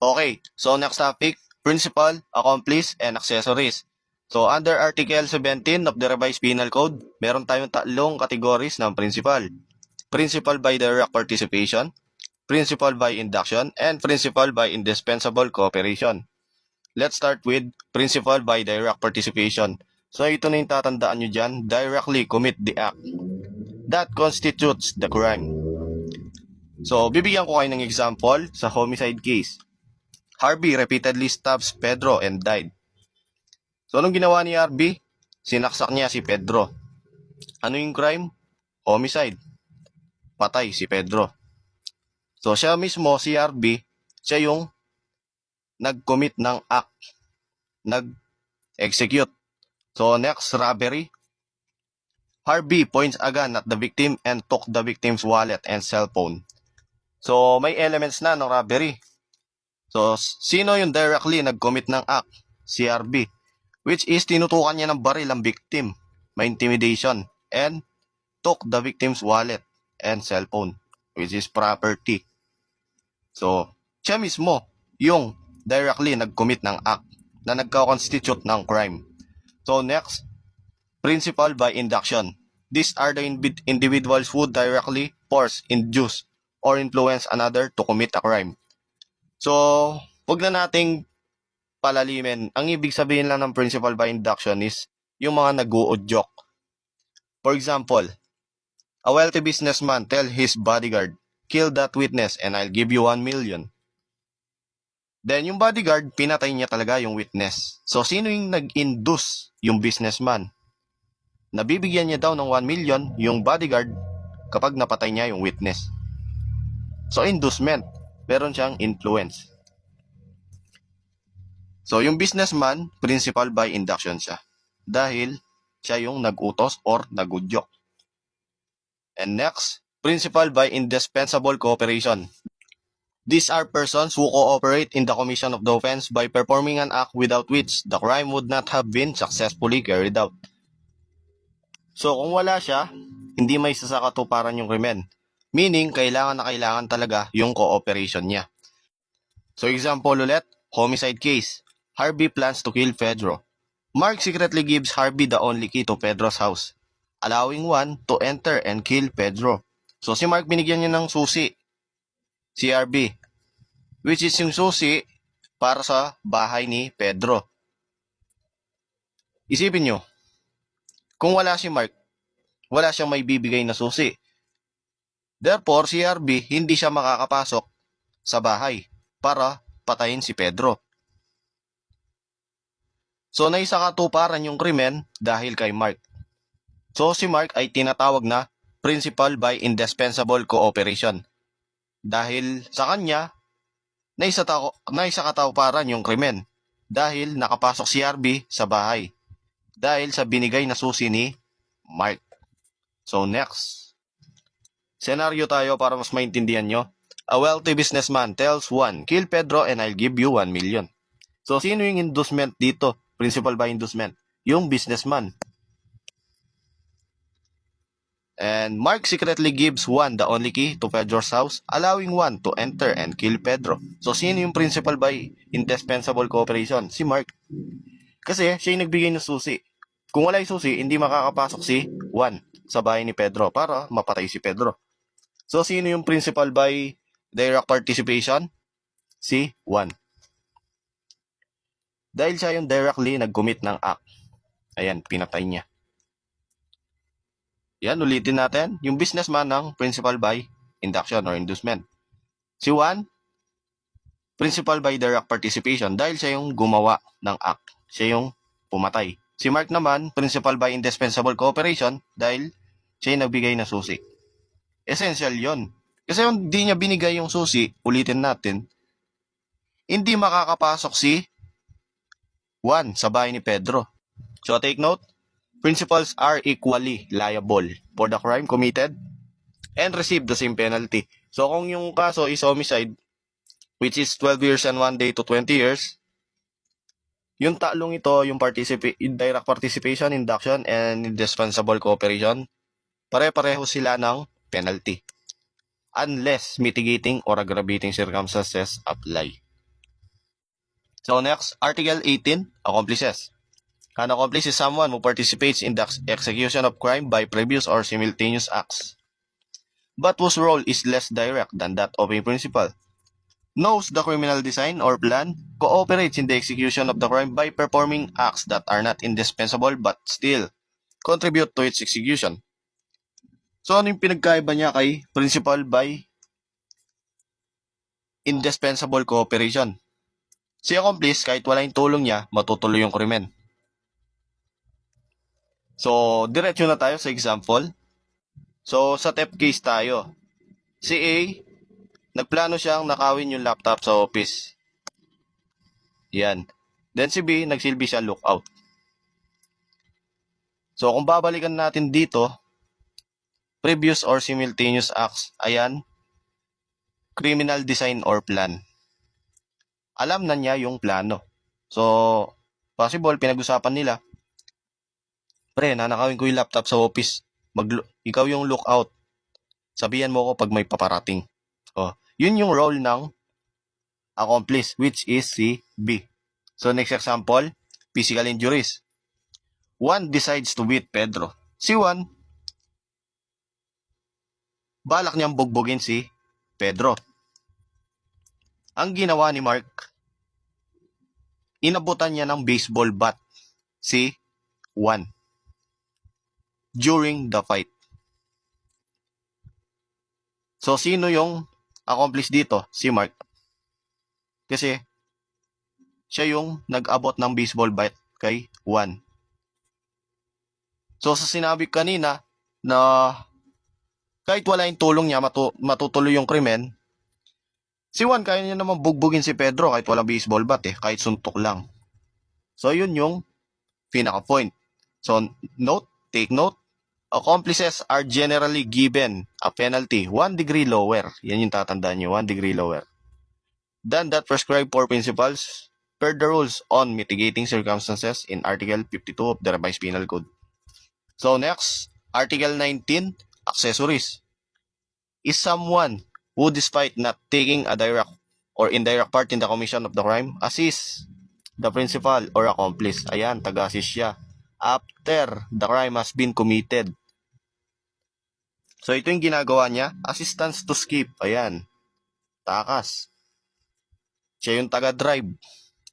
Okay, so next topic, principal, accomplice, and accessories. So under Article 17 of the Revised Penal Code, meron tayong tatlong categories ng principal. Principal by direct participation, principal by induction, and principal by indispensable cooperation. Let's start with principal by direct participation. So ito na yung tatandaan nyo dyan, directly commit the act. That constitutes the crime. So bibigyan ko kayo ng example sa homicide case. Harvey repeatedly stabs Pedro and died. So anong ginawa ni Harvey? Sinaksak niya si Pedro. Ano yung crime? Homicide. Patay si Pedro. So siya mismo, si Harvey, siya yung nag-commit ng act. Nag-execute. So next, robbery. Harvey points a gun at the victim and took the victim's wallet and cell phone. So may elements na ng robbery. So sino yung directly nag-commit ng act? Si Harvey. Which is tinutukan niya ng baril ang victim. May intimidation. And took the victim's wallet and cell phone. Which is property. So siya mismo yung directly nag-commit ng act na nagka-constitute ng crime. So next, principal by induction. These are the individuals who directly force, induce, or influence another to commit a crime. So, wag na nating palalimin. Ang ibig sabihin lang ng principal by induction is yung mga nag-uudyok. For example, a wealthy businessman tell his bodyguard, kill that witness and I'll give you 1 million. Then, yung bodyguard, pinatay niya talaga yung witness. So, sino yung nag-induce? Yung businessman. Nabibigyan niya daw ng 1 million yung bodyguard kapag napatay niya yung witness. So, inducement. Meron siyang influence. So, yung businessman, principal by induction siya. Dahil siya yung nag-utos or nag-udyok. And next, principal by indispensable cooperation. These are persons who cooperate in the commission of the offense by performing an act without which the crime would not have been successfully carried out. So, kung wala siya, hindi may sasakatuparan yung krimen. Meaning, kailangan na kailangan talaga yung cooperation niya. So, example ulit, homicide case. Harvey plans to kill Pedro. Mark secretly gives Harvey the only key to Pedro's house, allowing one to enter and kill Pedro. So, si Mark binigyan niya ng susi, si Harvey, which is yung susi para sa bahay ni Pedro. Isipin nyo, kung wala si Mark, wala siyang may bibigay na susi. Therefore, si Harvey hindi siya makakapasok sa bahay para patayin si Pedro. So, naisakatuparan yung krimen dahil kay Mark. So, si Mark ay tinatawag na principal by indispensable cooperation. Dahil sa kanya, naisakatuparan yung krimen dahil nakapasok si Harvey sa bahay. Dahil sa binigay na susi ni Mark. So next, senaryo tayo para mas maintindihan nyo. A wealthy businessman tells one, kill Pedro and I'll give you 1 million. So sino yung inducement dito? Principal by inducement. Yung businessman. And Mark secretly gives one the only key to Pedro's house, allowing one to enter and kill Pedro. So sino yung principal by indispensable cooperation? Si Mark. Kasi siya yung nagbigay ng susi. Kung wala yung susi, hindi makakapasok si Juan sa bahay ni Pedro para mapatay si Pedro. So, sino yung principal by direct participation? Si Juan. Dahil siya yung directly nag-commit ng act. Ayan, pinatay niya. Yan, ulitin natin. Yung businessman ng principal by induction or inducement. Si Juan, principal by direct participation dahil siya yung gumawa ng act. Siya yung pumatay. Si Mark naman, principal by indispensable cooperation dahil siya yung nagbigay ng susi. Essential yon. Kasi kung hindi niya binigay yung susi, ulitin natin, hindi makakapasok si Juan sa bahay ni Pedro. So take note, principals are equally liable for the crime committed and receive the same penalty. So kung yung kaso is homicide, which is 12 years and 1 day to 20 years, yung talong ito, yung direct participation, induction, and indispensable cooperation, pare-pareho sila ng penalty. Unless mitigating or aggravating circumstances apply. So next, Article 18, accomplices. An accomplice is someone who participates in the execution of crime by previous or simultaneous acts, but whose role is less direct than that of a principal. Knows the criminal design or plan, cooperates in the execution of the crime by performing acts that are not indispensable but still contribute to its execution. So ano yung pinagkaiba niya kay principal by indispensable cooperation? Si accomplice, kahit wala yung tulong niya, matutuloy yung krimen. So, diretso na tayo sa example. So, sa theft case tayo. Si A, nagplano siyang nakawin yung laptop sa office. Yan. Then si B, nagsilbi siya lookout. So, kung babalikan natin dito, previous or simultaneous acts, ayan, criminal design or plan. Alam na niya yung plano. So, possible, pinag-usapan nila, pre, nanakawin ko yung laptop sa office. Ikaw yung lookout. Sabihan mo ko pag may paparating. Oh, yun yung role ng accomplice, which is si B. So, next example, physical injuries. Juan decides to beat Pedro. Si Juan, balak niyang bugbugin si Pedro. Ang ginawa ni Mark, inabutan niya ng baseball bat si Juan during the fight. So, sino yung accomplice dito? Si Mark. Kasi, siya yung nag-abot ng baseball bat kay Juan. So, sa sinabi kanina na kahit wala yung tulong niya, matutuloy yung krimen, si Juan kaya niya naman bugbugin si Pedro kahit walang baseball bat kahit suntok lang. So, yun yung pinaka-point. So, take note, accomplices are generally given a penalty 1 degree lower. Yan yung tatandaan nyo, 1 degree lower than that prescribed for principals per the rules on mitigating circumstances in Article 52 of the Revised Penal Code. So next, Article 19, accessories, is someone who despite not taking a direct or indirect part in the commission of the crime, assists the principal or accomplice. Ayan, taga-assist siya after the crime has been committed. So ito yung ginagawa niya, assistance to skip. Ayan, takas. Siya yung taga-drive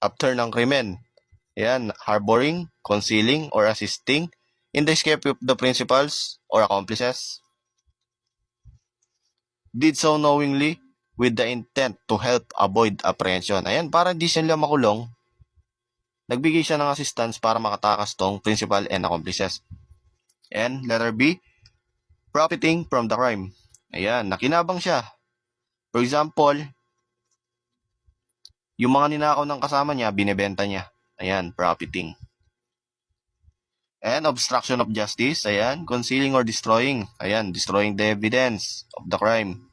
after ng krimen. Ayan, harboring, concealing, or assisting in the escape of the principals or accomplices. Did so knowingly with the intent to help avoid apprehension. Ayan, para di sila makulong, nagbigay siya ng assistance para makatakas tong principal and accomplices. And letter B, profiting from the crime. Ayan, nakinabang siya. For example, yung mga ninakaw ng kasama niya, binebenta niya. Ayan, profiting. And obstruction of justice, ayan, concealing or destroying. Ayan, destroying the evidence of the crime.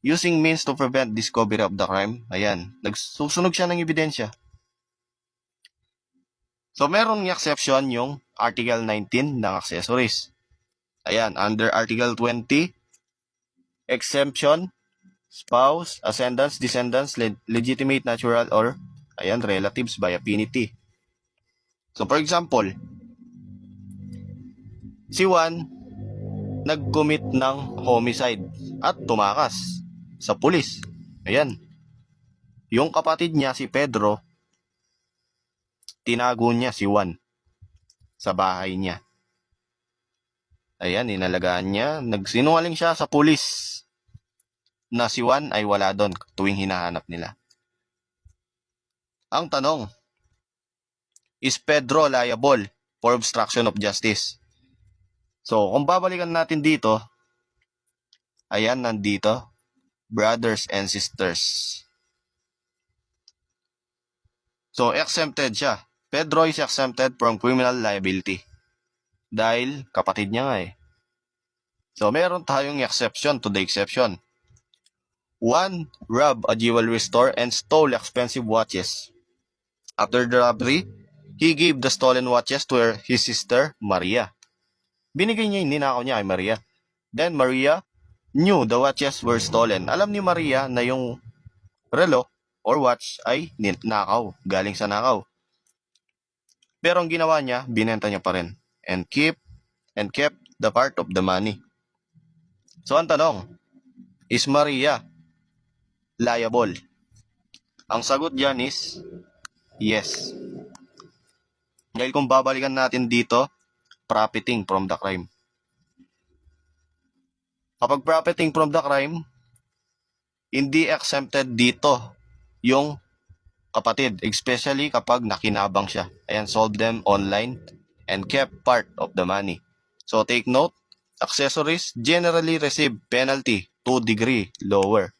Using means to prevent discovery of the crime. Ayan, nagsusunog siya ng ebidensya. So, meron ng exception yung Article 19 ng accessories. Ayan, under Article 20, exemption, spouse, ascendants, descendants, legitimate, natural, or ayan, relatives by affinity. So, for example, si Juan nag-commit ng homicide at tumakas sa pulis. Ayan. Yung kapatid niya, si Pedro, tinago niya si Juan sa bahay niya. Ayan, inalagaan niya. Nagsinungaling siya sa pulis na si Juan ay wala doon tuwing hinahanap nila. Ang tanong, is Pedro liable for obstruction of justice? So, kung babalikan natin dito, ayan, nandito, brothers and sisters. So, exempted siya. Pedro is exempted from criminal liability. Dahil kapatid niya nga So, meron tayong exception to the exception. 1. Robbed a jewelry store and stole expensive watches. After the robbery, he gave the stolen watches to his sister, Maria. Binigay niya yung ninakaw niya kay Maria. Then Maria knew the watches were stolen. Alam ni Maria na yung relo or watch ay nakaw, galing sa nakaw. Pero ang ginawa niya, binenta niya pa rin and kept the part of the money. So ang tanong, is Maria liable? Ang sagot diyan is yes. Dahil kung babalikan natin dito, profiting from the crime. Kapag profiting from the crime, hindi exempted dito yung kapatid, especially kapag nakinabang siya. Ayan, sold them online and kept part of the money. So take note, accessories generally receive penalty 2 degree lower